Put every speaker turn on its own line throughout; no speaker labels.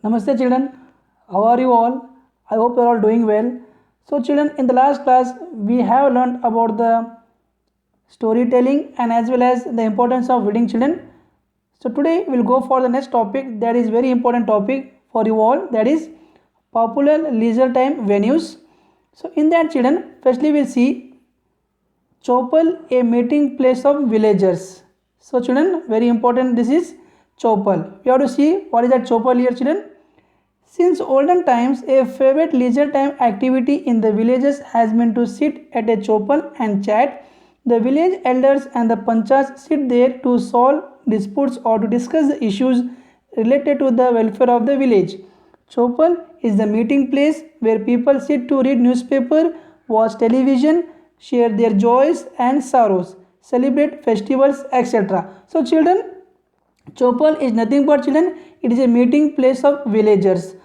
Namaste children, how are you all? I hope you are all doing well. So children, in the last class we have learned about the storytelling and as well as the importance of reading children. So today we will go for the next topic, that is very important topic for you all, that is popular leisure time venues. So in that children, firstly we will see Chopal, a meeting place of villagers. So children, very important, this is Chopal. We have to see what is that Chopal here children. Since olden times, a favorite leisure time activity in the villages has been to sit at a chopal and chat. The village elders and the panchas sit there to solve disputes or to discuss the issues related to the welfare of the village. Chopal is the meeting place where people sit to read newspaper, watch television, share their joys and sorrows, celebrate festivals, etc. So children, Chopal is nothing but children, it is a meeting place of villagers.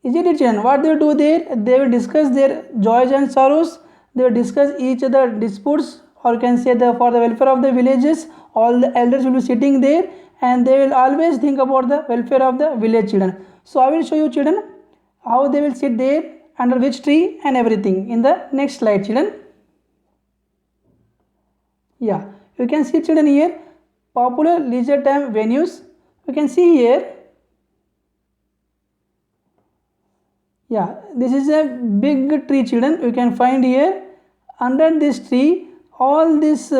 Isn't it children? What they will do there? They will discuss their joys and sorrows. They will discuss each other disputes, or can say the for the welfare of the villages. All the elders will be sitting there, and they will always think about the welfare of the village children. So I will show you children how they will sit there under which tree and everything in the next slide children. Yeah, you can see children here popular leisure time venues. You can see here. Yeah, this is a big tree children. You can find here under this tree all these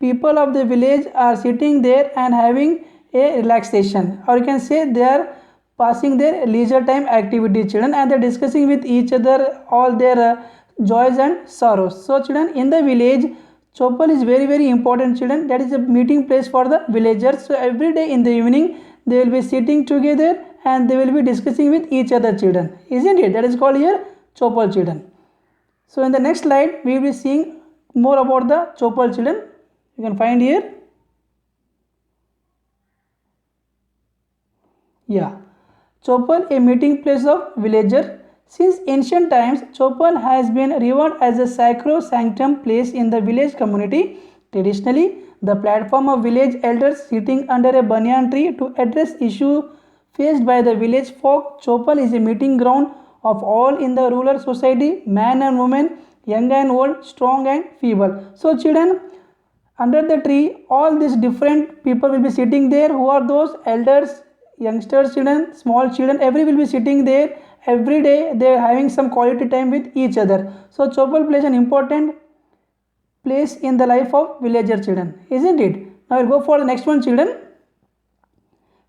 people of the village are sitting there and having a relaxation, or you can say they are passing their leisure time activity children, and they are discussing with each other all their joys and sorrows. So children, in the village chopal is very important children, that is a meeting place for the villagers. So every day in the evening they will be sitting together and they will be discussing with each other children, isn't it? That is called here chopal children. So in the next slide we will be seeing more about the chopal children. You can find here. Yeah, chopal, a meeting place of villager. Since ancient times, chopal has been revered as a sacrosanctum place in the village community. Traditionally, the platform of village elders sitting under a banyan tree to address issues faced by the village folk. Chopal is a meeting ground of all in the rural society, man and woman, young and old, strong and feeble. So children, under the tree all these different people will be sitting there. Who are those? Elders, youngsters children, small children, every will be sitting there. Every day they are having some quality time with each other. So chopal plays an important place in the life of villager children, isn't it? Now we'll go for the next one children.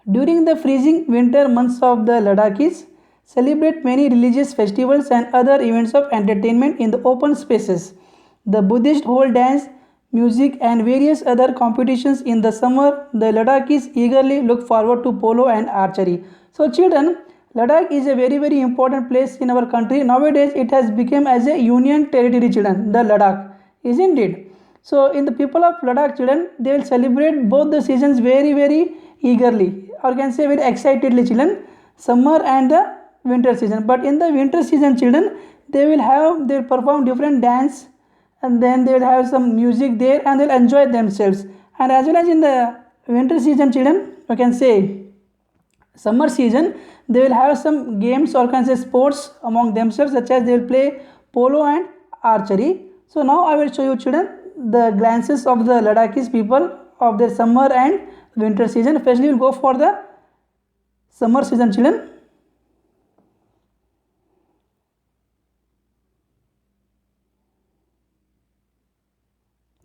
During the freezing winter months of the Ladakhis celebrate many religious festivals and other events of entertainment in the open spaces. The Buddhists hold dance, music and various other competitions in the summer. The Ladakhis eagerly look forward to polo and archery. So children, Ladakh is a very important place in our country. Nowadays it has become as a union territory children, the Ladakh, isn't it? So in the people of Ladakh children, they will celebrate both the seasons very eagerly, or can say very excitedly children, summer and the winter season. But in the winter season children, they will perform different dance, and then they will have some music there and they'll enjoy themselves. And as well as in the winter season children, you can say summer season, they will have some games or can say sports among themselves, such as they will play polo and archery. So now I will show you children the glances of the Ladakhis people of their summer and winter season. Firstly we will go for the summer season children.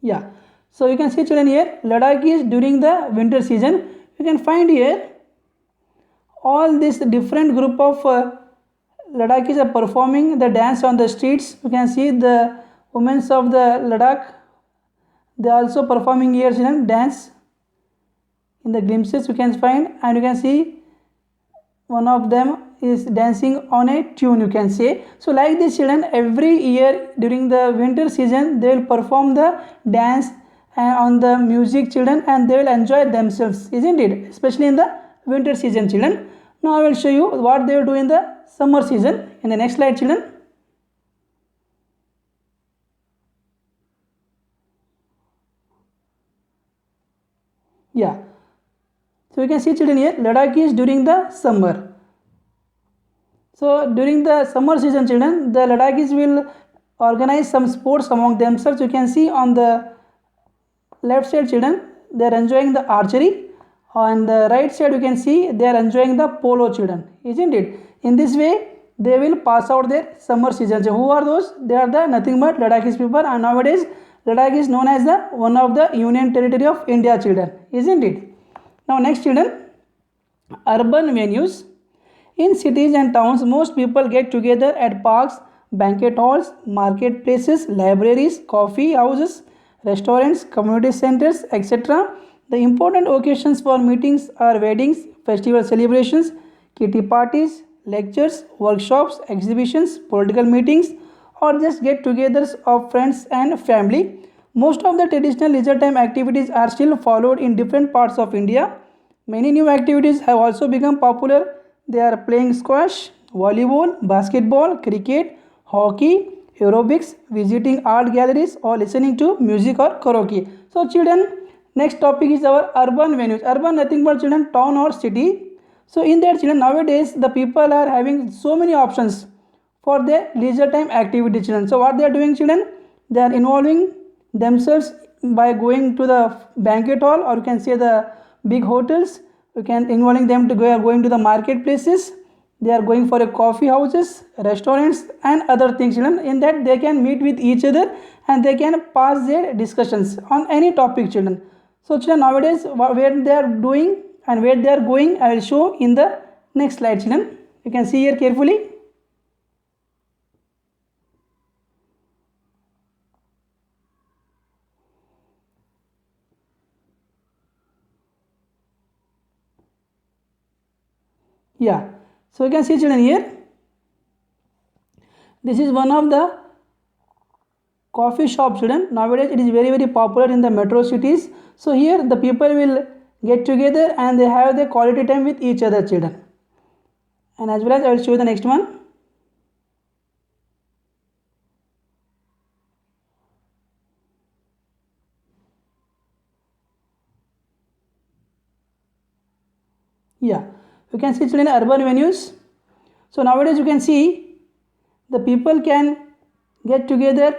Yeah, so you can see children here Ladakhis during the winter season. You can find here all this different group of Ladakhis are performing the dance on the streets. You can see the women of the Ladakh, they are also performing here children dance in the glimpses you can find, and you can see one of them is dancing on a tune, you can say. So like this children, every year during the winter season they will perform the dance on the music children, and they will enjoy themselves, isn't it? Especially in the winter season children. Now I will show you what they will do in the summer season in the next slide children. Yeah, so you can see children here Ladakhis during the summer. So during the summer season, children, the Ladakhis will organize some sports among themselves. You can see on the left side, children, they are enjoying the archery. On the right side, you can see they are enjoying the polo, children, isn't it? In this way, they will pass out their summer season. So who are those? They are the nothing but Ladakhis people, and nowadays Ladakh is known as the one of the Union Territory of India, children, isn't it? Now next, children, urban venues. In cities and towns, most people get together at parks, banquet halls, marketplaces, libraries, coffee houses, restaurants, community centers, etc. The important occasions for meetings are weddings, festival celebrations, kitty parties, lectures, workshops, exhibitions, political meetings, or just get togethers of friends and family. Most of the traditional leisure time activities are still followed in different parts of India. Many new activities have also become popular. They are playing squash, volleyball, basketball, cricket, hockey, aerobics, visiting art galleries, or listening to music or karaoke. So, children, next topic is our urban venues. Urban, nothing but, children, town or city. So, in that, children, nowadays the people are having so many options for their leisure time activity, children. So, what they are doing, children? They are involving themselves by going to the banquet hall, or you can say the big hotels. You can involving them to going to the marketplaces. They are going for a coffee houses, restaurants, and other things, children. In that they can meet with each other and they can pass their discussions on any topic, children. So, children, nowadays where they are doing and where they are going, I will show in the next slide, children. You can see here carefully. Yeah, so you can see, children, here this is one of the coffee shop, children. Nowadays it is very popular in the metro cities. So here the people will get together and they have the quality time with each other, children. And as well as I will show you the next one. Yeah, you can see, children, urban venues. So nowadays you can see the people can get together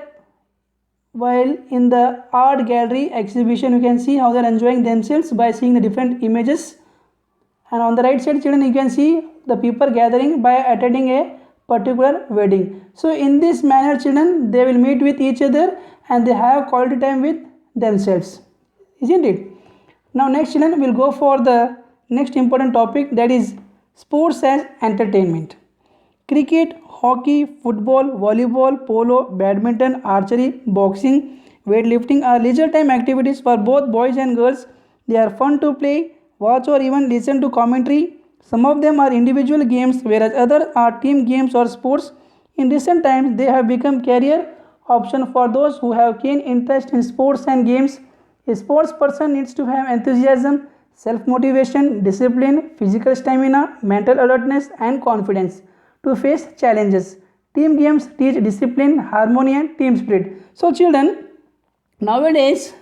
while in the art gallery exhibition. You can see how they are enjoying themselves by seeing the different images. And on the right side, children, you can see the people gathering by attending a particular wedding. So in this manner, children, they will meet with each other and they have quality time with themselves, isn't it? Now next, children, we'll go for the next important topic, that is sports as entertainment. Cricket, hockey, football, volleyball, polo, badminton, archery, boxing, weightlifting are leisure time activities for both boys and girls. They are fun to play, watch, or even listen to commentary. Some of them are individual games, whereas others are team games or sports. In recent times, they have become career option for those who have keen interest in sports and games. A sports person needs to have enthusiasm, self motivation, discipline, physical stamina, mental alertness, and confidence to face challenges. Team games teach discipline, harmony, and team spirit. So, children, nowadays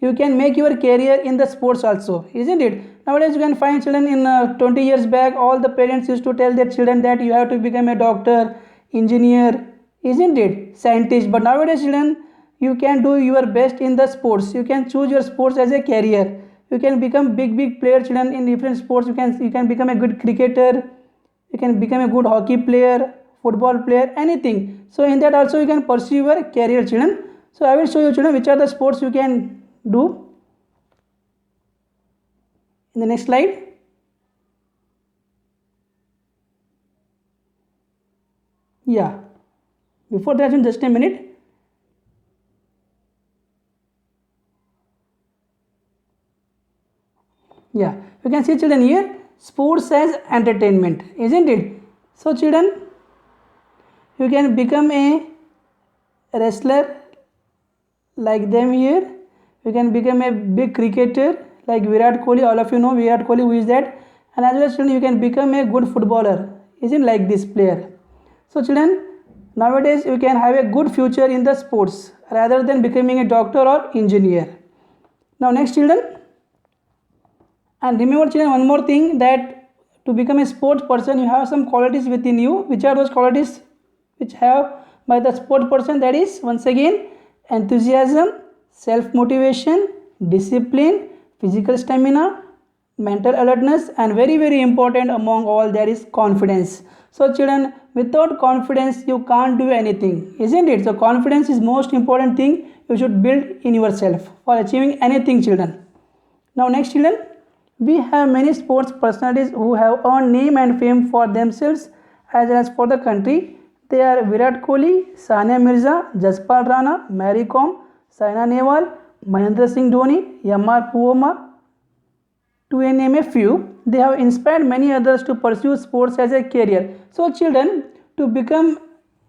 you can make your career in the sports also, isn't it? Nowadays you can find, children, in 20 years back all the parents used to tell their children that you have to become a doctor, engineer, isn't it, scientist. But nowadays, children, you can do your best in the sports. You can choose your sports as a career. You can become big player, children, in different sports. You can become a good cricketer, you can become a good hockey player, football player, anything. So in that also you can pursue your career, children. So I will show you, children, which are the sports you can do in the next slide. Yeah, before that, just a minute. Yeah, you can see, children, here sports as entertainment, isn't it? So children, you can become a wrestler like them here. You can become a big cricketer like Virat Kohli. All of you know Virat Kohli, who is that? And as well as, children, you can become a good footballer, isn't like this player. So children, nowadays you can have a good future in the sports rather than becoming a doctor or engineer. Now next, children, and remember, children, one more thing, that to become a sports person, you have some qualities within you. Which are those qualities which have by the sport person? That is, once again, enthusiasm, self motivation, discipline, physical stamina, mental alertness, and very important among all, that is confidence. So children, without confidence you can't do anything, isn't it? So confidence is most important thing you should build in yourself for achieving anything, children. Now next, children, we have many sports personalities who have earned name and fame for themselves as well as for the country. They are Virat Kohli, Sania Mirza, Jaspal Rana, Mary Kom, Saina Nehwal, Mahendra Singh Dhoni, M.R. Puvama, to name a few. They have inspired many others to pursue sports as a career. So children, to become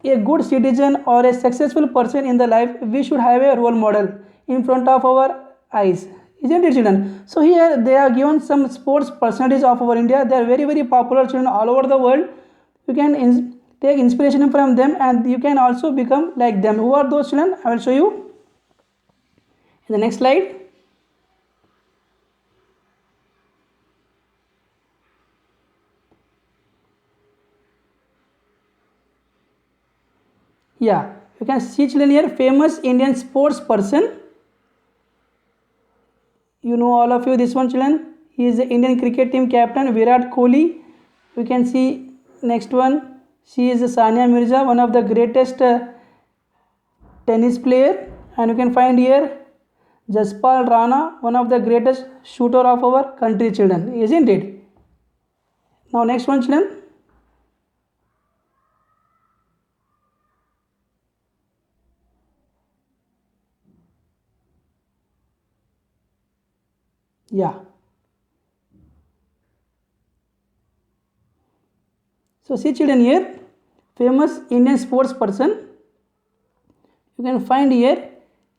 a good citizen or a successful person in the life, we should have a role model in front of our eyes, isn't it, children? So here they are given some sports personalities of our India. They are very popular, children, all over the world. You can take inspiration from them and you can also become like them. Who are those, children? I will show you in the next slide. Yeah, you can see, children, here famous Indian sports person. You know, all of you, this one, children. He is the Indian cricket team captain Virat Kohli. You can see next one. She is Sania Mirza, one of the greatest tennis player. And you can find here Jaspal Rana, one of the greatest shooter of our country, children, isn't it? Now next one, children. Yeah. So see, children, here famous Indian sports person. You can find here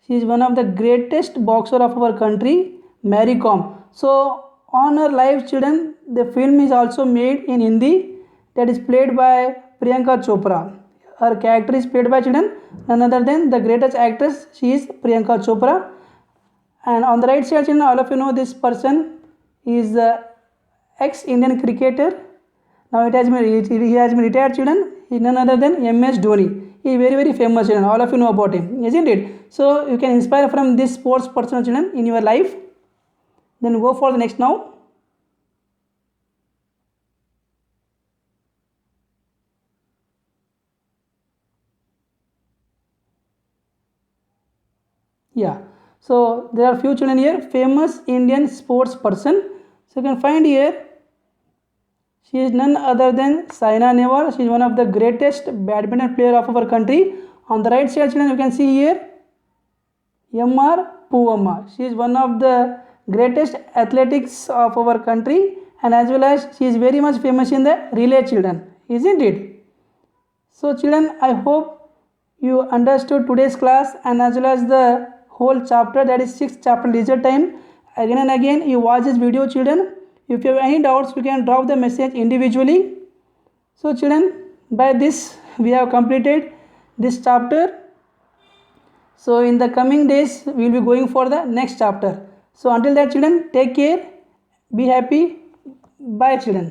she is one of the greatest boxer of our country, Mary Kom. So on her life, children, the film is also made in Hindi, that is played by Priyanka Chopra. Her character is played by, children, none other than the greatest actress. She is Priyanka Chopra. And on the right side, children, all of you know this person is the ex-Indian cricketer. Now he has been retired, children. He is none other than MS Dhoni. He is very famous, children. All of you know about him, isn't it? So you can inspire from this sports person, children, in your life. Then go for the next now. Yeah. So there are few children here, famous Indian sports person. So you can find here, she is none other than Saina Nehwal. She is one of the greatest badminton player of our country. On the right side, children, you can see here M.R. Puvama. She is one of the greatest athletics of our country, and as well as she is very much famous in the relay, children, isn't it? So children, I hope you understood today's class and as well as the whole chapter, that is 6th chapter, leisure time. Again and again you watch this video, children. If you have any doubts, you can drop the message individually. So children, by this we have completed this chapter. So in the coming days we will be going for the next chapter. So until that, children, take care, be happy. Bye, children.